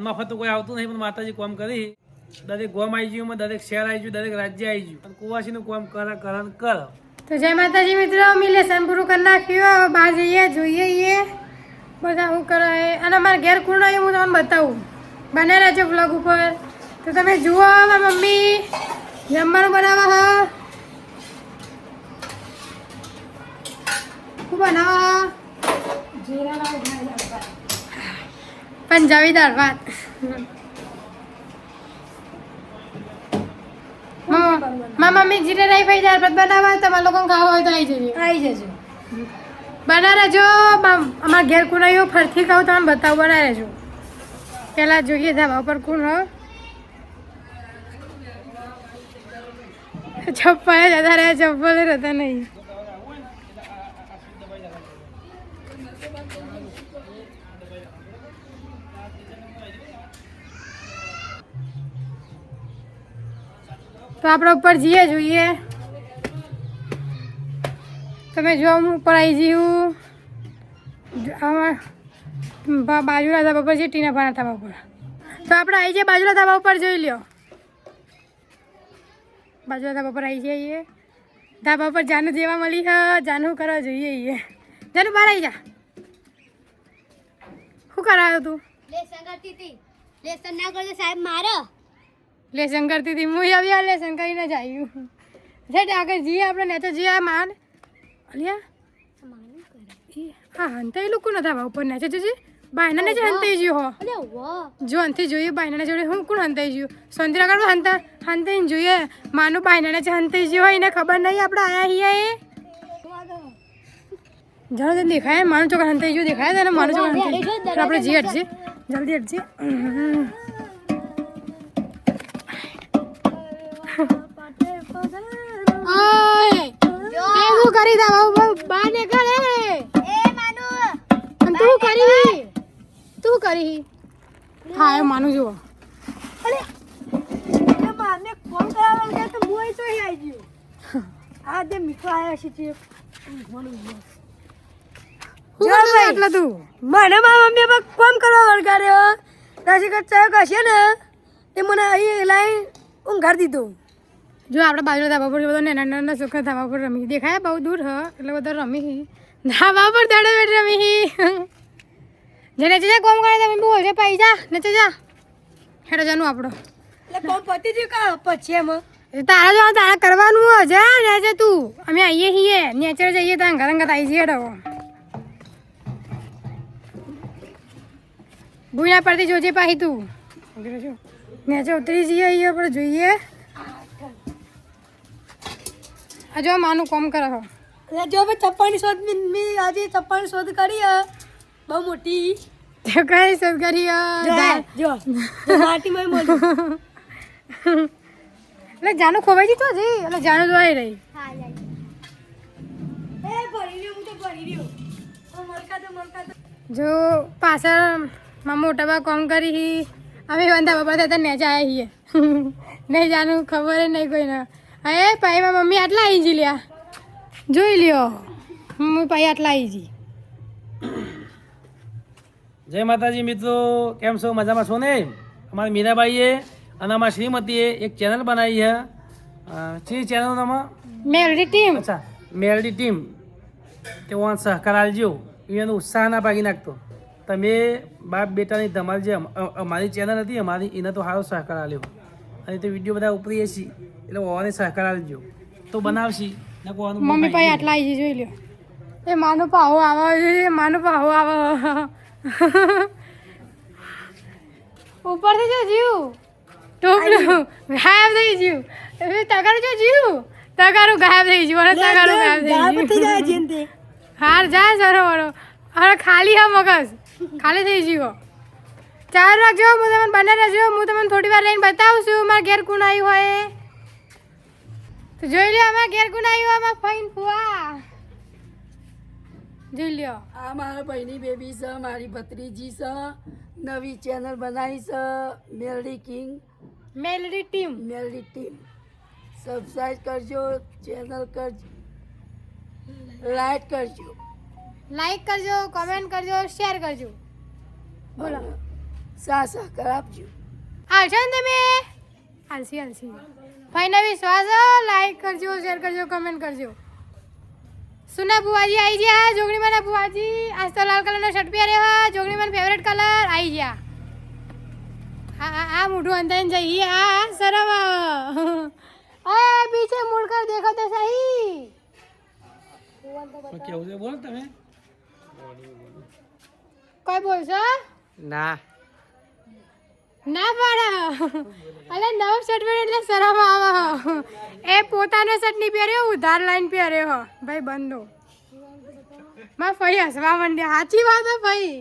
અને મફત તો કોઈ આવતું નહીં, પણ માતાજી કામ કરી. દરેક ગોમ આવી ગયું, દરેક શહેર આવી ગયું, દરેક રાજ્ય આવી ગયું, અને કુવાસીનું કામ કર. તો જય માતાજી મિત્રો, અમે લેસન પૂરું કરી નાખ્યું. હવે બહાર જઈએ, જોઈએ બધા શું કરે. અને અમારા ઘેર કોણ આવ્યું હું તમને બતાવું. બને રહેજો બ્લોગ ઉપર. તો તમે જુઓ, મારી મમ્મી જમવાનું બનાવવા. શું બનાવો? પંજાબી દાળ ભાત. મારી મમ્મી જીરે રાઈ ભાઈ દાળ ભાત બનાવવા. તમારે લોકો ખાવા હોય તો આવી જજો. બના રહેજો. અમારા ઘેર કોણ આવ્યું ફરથી ખાવું તમને બતાવું. બના રહેજો. પેલા જોઈએ ધાબા ઉપર કોણ હો. ચપ્પલ જતા રહ્યા, ચપ્પલ રહેતા નહીં. તો આપણે ઉપર જઈએ, જોઈએ. તમે જો હું ઉપર આવી જયું. બાજુના ધાબા પર છે, ટીના ભાના ધાબા પર. તો આપણે આવી જઈએ બાજુના ધાબા ઉપર. જોઈ લ્યો, બાજુના ધાબા પર આવી જઈએ. ધાબા પર જાનું જેવા મળી હ. જાનું કરવા જોઈએ. જાનું બહાર આવી જા. શું કરાયો તું? લેસન કરતી હતી. લેસન ના કરતો સાહેબ મારો. લેસન કરતી હતી. હું આવ્યા લેસન કરીને જ આવ્યું. છે આગળ જઈએ આપણે. ને તો જઈએ માન અલિયા. હા હંતા એ લોકો ના ધાબા ઉપર ને જજે. બાયના ને જ હંતાઈ ગયો હો. જો અંથી જોઈએ બાયના જોડે હું કોણ હંતાઈ ગયું. સોંદરા હંતાઈને જોઈએ. માનું બાયના ને જ હંતાઈ ગયો હોય એને ખબર નહીં આપણે આયા છીએ. જરા દેખાય માનું ચોકર હંતાઈ ગયું દેખાય તને. માનું ચોકર હંતાઈ આપણે જી હટજે, જલ્દી હટજે. શું કરી દા બા ને કરે. તું કરી હા એ માનું જુઓ. માને ફોન કરાવવાનું કે તો હું તો આવી ગયો. આ દે મીઠો આવ્યો છે તે એટલે તું મને મારા મમ્મી પર કોમ કરવા વળગાડ્યો. રાશી કચ્ચા કશે ને તે મને અહીં લાઈ ઊંઘાડી દીધો. જો આપણે બાજુ ધાબા પર બધા નાના છોકરા ધાબા પર રમી દેખાય. બહુ દૂર હ એટલે બધા રમી ધાબા પર દડે બેઠ રમી. જે નચે જા કોમ કરે તમે બોલ છે પાઈ જા નચે જા. હેડો જાનું આપણો એટલે કોમ પતી ગયું કા પછી એમ તારા જો તારા કરવાનું હો. જા નેચે તું. અમે આવીએ છીએ નેચર જઈએ ત્યાં ઘરંગત આવી જઈએ. હેડો ભૂયા પડતી જોજે પાહી તું. નેચે ઉતરી જઈએ અહીંયા પર જોઈએ. આ જો માનું કોમ કરે હો. એટલે જો ભાઈ ચપ્પાની શોધ મેં આજે ચપ્પાની શોધ કરી બહુ મોટી. તે કઈ શોધ કરી જો માટીમાં મળ્યું. એટલે જાનું ખોવાઈ દીધો જી. એટલે જાનું જો આવી રહી. જો પાછળ માં મોટા બા કોમ કરી. અમે વંદા બાપા થતા નેચા આવ્યા છીએ. નહીં જાનું ખબર નહીં કોઈને. હે ભાઈ માં મમ્મી આટલા આવી જી લ્યા. જોઈ લ્યો મમ્મી ભાઈ આટલા આવી જી. જય માતાજી મિત્રો, કેમ છો? મજામાં છો ને? અમારી મીરાબાઈએ અને અમારી શ્રીમતીએ એક ચેનલ બનાવી છે. શી ચેનલનું નામ? મેલડી ટીમ. અચ્છા, મેલડી ટીમ. તેઓ સહકાર આલજો. એનો ઉત્સાહ ના ભાગી નાખતો. તમે બાપ બેટાની તમારી જે અમારી ચેનલ હતી અમારી એને તો સારો સહકાર આલ્યો. અને તો વિડીયો બધા ઉપરીએ છીએ એટલે ઓને સહકાર આલજો તો બનાવશી. મમ્મી ભાઈ આટલા આવી જોઈ લ્યો. એ માનો પાહો આવે. માનો પાહો આવે. ઉપરથી જો જીવ ટોપલું ગાયબ થઈ ગયું. તગારું જો જીવ તગારું ગાયબ થઈ ગયું. અને તગારું ગાયબ થઈ ગયું. હાર જાય સરોવરો. હવે ખાલી હા મગજ ખાલી થઈ ગયો. ચાર રાખજો. હું તમને બને રહેજો. હું તમને થોડી વાર લઈને બતાવું છું મારા ઘેર કોણ આવ્યું હોય. તો જોઈ લો અમારા ઘેર કોણ આવ્યું. આમાં ફાઈન ફુવા જોઈ લ્યો. આ મારા ભાઈની બેબી છે, મારી ભત્રીજી છે. નવી ચેનલ બનાવી છે Meldi king. Meldi team. Meldi team subscribe કરજો. ચેનલ કરજો, લાઈક કરજો, લાઈક કરજો, કમેન્ટ કરજો, શેર કરજો. બોલો સહકાર આપજો. આવશો ને તમે? હાલસી ભાઈનો વિશ્વાસ લાઈક કરજો, શેર કરજો, કમેન્ટ કરજો. સુના બુવાજી આવી ગયા, જોગણીમાંના બુવાજી. આજ તો લાલ કલરનો શર્ટ પહેર્યો હા, જોગણીમાં ફેવરેટ કલર આવી ગયા. આ મોઢું અંધાઈને જઈએ. આ શરમ આવે. પીછે મુડકર દેખો તો સહી. કેવું છે બોલ તમે? કોઈ બોલશો? ના ના પાડે. અલે નવો શર્ટ પહેર્યો એટલે શરમ આવે. એ પોતાનો શર્ટ નહીં પહેર્યો, ઉધાર લાઈન પહેર્યો ભાઈ. બંધો માં ફઈ હસવા માંડ્યા. સાચી વાત હે ભાઈ.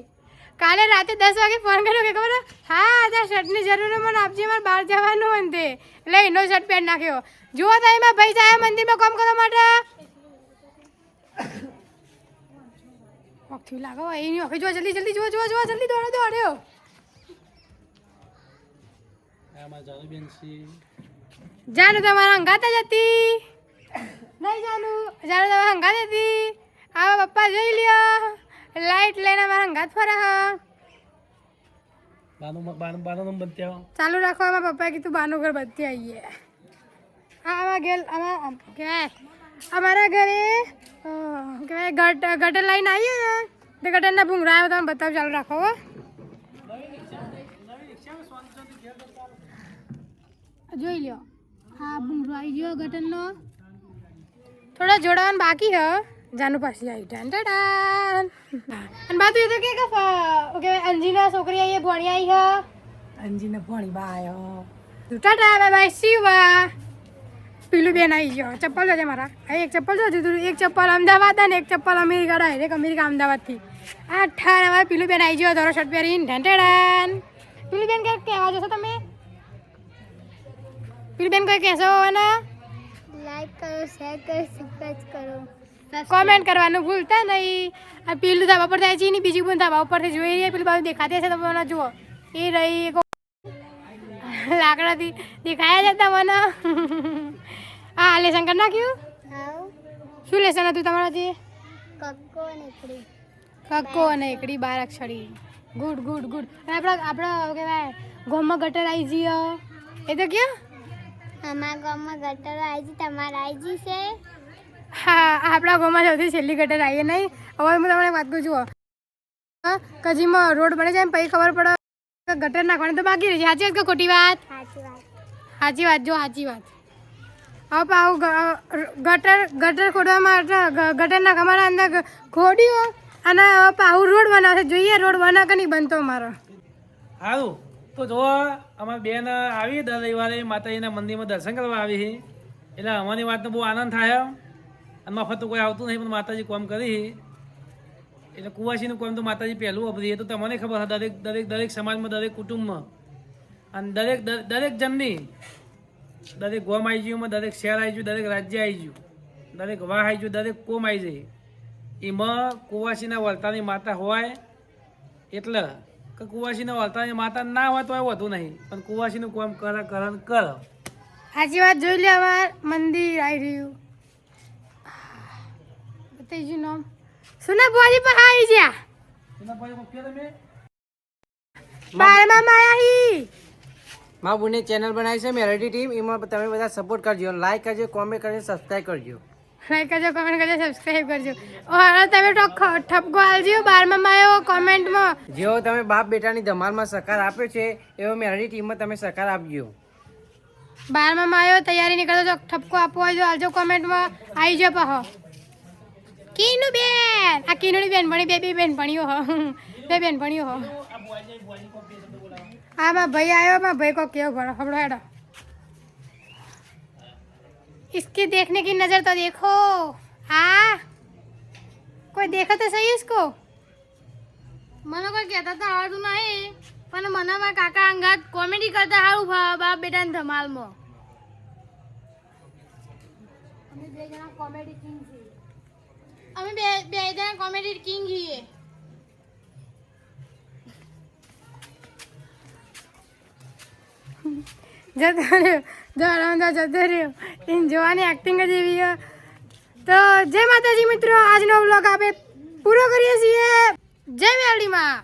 કાલે રાતે 10 વાગે ફોન કર્યો કે ખબર હા આ શર્ટની જરૂર મને આપજે, મારે બહાર જવાનું હોય ને તે એટલે એનો શર્ટ પહેરી નાખ્યો. જુઓ તો એમાં ભાઈ જાય મંદિરમાં કામ કરવા માટે. ઓખથી લાગો એની ઓખી જો જલ્દી જલ્દી જુઓ જલ્દી દોડ્યો. જાનું તમારા હંગાત જ હતી નહીં? જાનું તમારા હંગાત હતી. આવા પપ્પા જોઈ લ્યો, લાઈટ લઈને અમારા હંગાત ફરે. ચાલુ રાખો. અમારા પપ્પાએ કીધું બાનું ઘર બધી આવીએ. આમાં ઘેર અમારા ઘરે કહેવાય ગટર લાઈન આવીએ ને તે ગટરના ભૂંગળા આવ્યો. તમે બતાવો. ચાલુ રાખો. જોઈ લ્યો હા ભૂંગળો આવી ગયો ગટરનો. થોડો જોડાવાનું બાકી હ. જાનું પાછી આવી ટાન ટાન. અને બાતું એ તો કે અંજીના છોકરી આવી ભણી આવી હ. અંજીને ભણી બા આવ્યો. Tata bye bye Shiva. પીલું બેન આવી ગયો. ચપ્પલ જોજે મારા. એક ચપ્પલ જોજે તું. એક ચપ્પલ અમદાવાદ અને એક ચપ્પલ અમેરિકા. ડાયરેક્ટ અમેરિકા અમદાવાદથી. આ ઠાર અમારે પીલું બેન આવી ગયો. ધોરો શર્ટ પહેરીને ઢંટેડાન. પીલું બેન કંઈક કહેવા જશો તમે? પીલું બેન કોઈ કહેશો ને? લાઈક કરો, શેર કરો, સબસ્ક્રાઇબ કરો. કોમેન્ટ કરવાનું ભૂલતા નહીં. આ પીલું ધાબા પર થાય છે ને બીજી પણ ધાબા ઉપરથી જોઈ રહી. પેલું બાજુ દેખાતી હશે તમને. જુઓ એ રહી લાકડાથી દેખાયા જતા મને. હા લેસન કરી નાખ્યું? આવ શું લેસન હતું તમારાથી? કક્કો અને એકડી. કક્કો અને એકડી 12 અક્ષરી. Good good good. અને આપણા કહેવાય ગામમાં ગટર આવી જઈએ એ તો ક્યાં? અમારા ગામમાં ગટરો આવી છે, તમારા આવી છે? હા આપણા ગામમાં સૌથી છેલ્લી ગટર આવીએ નહીં. હવે હું તમને વાત કરું છું. કજીમાં રોડ બને જાય ને પછી ખબર પડે ગટર નાખવાની તો બાકી રહી છે. સાચી વાત કે ખોટી વાત? સાચી વાત. સાચી વાત. જો સાચી વાત. હવે પાછું ગટર ખોદવા માટે ગટર નાખવા માટે અંદર ખોડ્યું અને હવે પાછું રોડ બનાવશે. જોઈએ રોડ બના કે નહીં બનતો અમારો. સારું તો જો અમારી બેન આવી દર રવિવારે માતાજીના મંદિરમાં દર્શન કરવા આવી છે. એટલે અમારી વાતનો બહુ આનંદ થાય. અને મફત તો કોઈ આવતું નહીં પણ માતાજી કામ કરી. એટલે કુવાસીનું કામ તો માતાજી પહેલું વાપરી. એ તો તમને ખબર દરેક સમાજમાં, દરેક કુટુંબમાં અને દરેક જણની, દરેક ગામ આવી ગયું, દરેક શહેર આવી ગયું, દરેક રાજ્ય આવી ગયું, દરેક વાહ આવી ગયું, દરેક કોમ આવી જાય. એમાં કુવાસીના વળતાની માતા હોય એટલે કે કુવાસીના વળતાની માતા ના હોય તો એવું હતું નહીં. પણ કુવાસીનું કામ કર. સાચી વાત. જોઈ લે અમાર મંદિર આવી રહ્યું. બતાવી નામ સુના બુઆજી પર આવી ગયા. 12મા માયાહી મા બુને ચેનલ બનાવી છે મેલોડી ટીમ. એમાં તમે બધા સપોર્ટ કરજો, લાઈક કરજો, કોમેન્ટ કરજો, સબસ્ક્રાઈબ કરજો. લાઈક કરજો, કોમેન્ટ કરજો, સબસ્ક્રાઇબ કરજો. ઓર તમે તો ઠપકો આલજો 12મા માયો કોમેન્ટમાં. જેવો તમે બાપ બેટાની ધમાલમાં સહકાર આપ્યો છે એવો મેલોડી ટીમમાં તમે સહકાર આપજો. 12મા માયો તૈયારી નીકળો તો ઠપકો આપવો હોય તો આલજો કોમેન્ટમાં. આવી જાઓ પાહો. કીનું બેન આ કીનુની બેન ભણી બે બેનપણીઓ હો. બે બેનપણીઓ હો. હા માં ભાઈ આવ્યો. માં ભાઈ કો કેવો ભણો હબળો હેડો. इसकी देखने की नजर तो देखो. हाँ कोई देखा तो सही इसको. મને કોઈ કહેતા તો આવડતું નહીં પણ મને મારા કાકા અંગાત કોમેડી કરતા સારું બાપ બેટાને ધમાલમાં. અમે બે જણા કોમેડી કિંગ છીએ. અમે બે જણા કોમેડી કિંગ છીએ. જતો રહ્યો એમ જોવાની એક્ટિંગ જ એવી છે. તો જય માતાજી મિત્રો, આજનો વ્લોગ આપણે પૂરો કરીએ છીએ. જય મેરડીમાં.